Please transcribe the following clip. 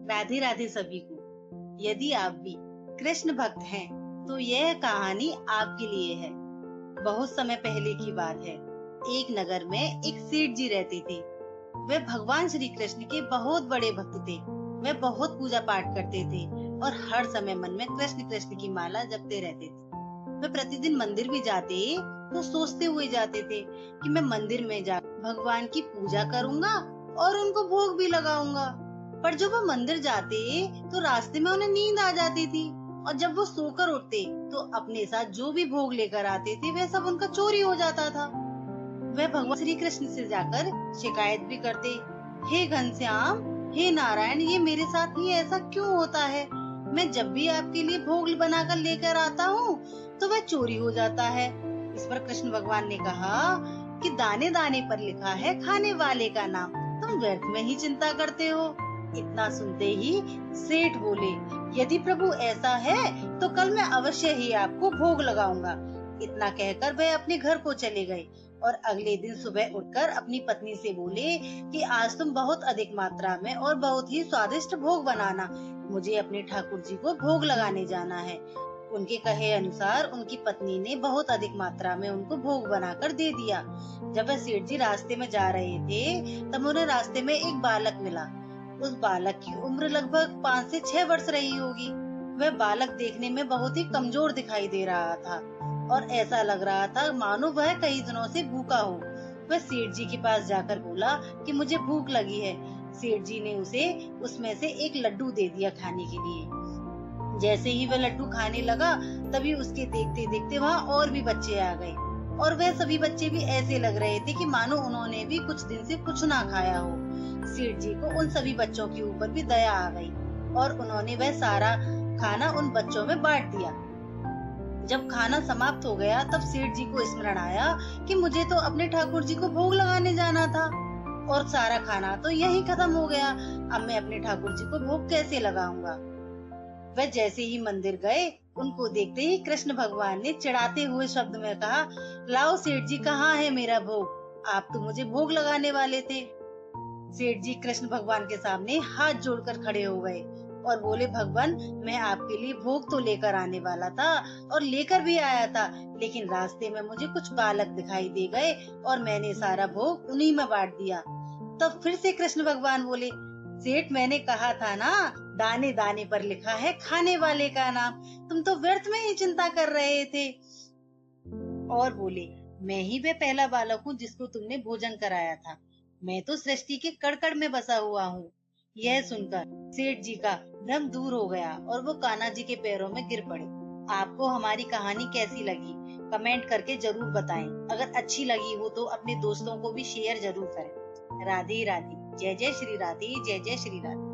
राधे राधे सभी को। यदि आप भी कृष्ण भक्त हैं, तो यह कहानी आपके लिए है। बहुत समय पहले की बात है। एक नगर में एक सेठ जी रहते थे। वे भगवान श्री कृष्ण के बहुत बड़े भक्त थे। वे बहुत पूजा पाठ करते थे और हर समय मन में कृष्ण कृष्ण की माला जपते रहते थे। वे प्रतिदिन मंदिर भी जाते तो सोचते हुए जाते थे कि मैं मंदिर में जा भगवान की पूजा करूंगा और उनको भोग भी लगाऊंगा। पर जब वो मंदिर जाते तो रास्ते में उन्हें नींद आ जाती थी और जब वो सोकर उठते तो अपने साथ जो भी भोग लेकर आते थे वह सब उनका चोरी हो जाता था। वह भगवान श्री कृष्ण से जाकर शिकायत भी करते, हे घनश्याम, हे नारायण, ये मेरे साथ ही ऐसा क्यों होता है? मैं जब भी आपके लिए भोग बनाकर लेकर आता हूँ तो वह चोरी हो जाता है। इस पर कृष्ण भगवान ने कहा कि दाने दाने पर लिखा है खाने वाले का नाम, तुम व्यर्थ में ही चिंता करते हो। इतना सुनते ही सेठ बोले, यदि प्रभु ऐसा है तो कल मैं अवश्य ही आपको भोग लगाऊंगा। इतना कहकर वह अपने घर को चले गए और अगले दिन सुबह उठकर अपनी पत्नी से बोले कि आज तुम बहुत अधिक मात्रा में और बहुत ही स्वादिष्ट भोग बनाना, मुझे अपने ठाकुर जी को भोग लगाने जाना है। उनके कहे अनुसार उनकी पत्नी ने बहुत अधिक मात्रा में उनको भोग बनाकर दे दिया। जब वह सेठ जी रास्ते में जा रहे थे तब उन्हें रास्ते में एक बालक मिला। उस बालक की उम्र लगभग 5 से 6 वर्ष रही होगी। वह बालक देखने में बहुत ही कमजोर दिखाई दे रहा था और ऐसा लग रहा था मानो वह कई दिनों से भूखा हो। वह सेठ जी के पास जाकर बोला कि मुझे भूख लगी है। सेठ जी ने उसे उसमें से एक लड्डू दे दिया खाने के लिए। जैसे ही वह लड्डू खाने लगा तभी उसके देखते देखते वहाँ और भी बच्चे आ गए और वह सभी बच्चे भी ऐसे लग रहे थे कि मानो उन्होंने भी कुछ दिन से कुछ ना खाया हो। सेठ जी को उन सभी बच्चों के ऊपर भी दया आ गई और उन्होंने वह सारा खाना उन बच्चों में बांट दिया। जब खाना समाप्त हो गया तब सेठ जी को स्मरण आया कि मुझे तो अपने ठाकुर जी को भोग लगाने जाना था और सारा खाना तो यहीं खत्म हो गया। अब मैं अपने ठाकुर जी को भोग कैसे लगाऊंगा? वह जैसे ही मंदिर गए उनको देखते ही कृष्ण भगवान ने चिढ़ाते हुए शब्द में कहा, लाओ सेठ जी, कहाँ है मेरा भोग? आप तो मुझे भोग लगाने वाले थे। सेठ जी कृष्ण भगवान के सामने हाथ जोड़कर खड़े हो गए और बोले, भगवान, मैं आपके लिए भोग तो लेकर आने वाला था और लेकर भी आया था, लेकिन रास्ते में मुझे कुछ बालक दिखाई दे गए और मैंने सारा भोग उन्हीं में बांट दिया। तब फिर से कृष्ण भगवान बोले, सेठ, मैंने कहा था ना, दाने दाने पर लिखा है खाने वाले का नाम, तुम तो व्यर्थ में ही चिंता कर रहे थे। और बोले, मैं ही वह पहला बालक हूँ जिसको तुमने भोजन कराया था। मैं तो सृष्टि के कण में बसा हुआ हूँ। यह सुनकर सेठ जी का भ्रम दूर हो गया और वो कान्हा जी के पैरों में गिर पड़े। आपको हमारी कहानी कैसी लगी? कमेंट करके जरूर बताएं। अगर अच्छी लगी हो तो अपने दोस्तों को भी शेयर जरूर करें। राधे राधे। जय जय श्री राधे। जय जय श्री राधे।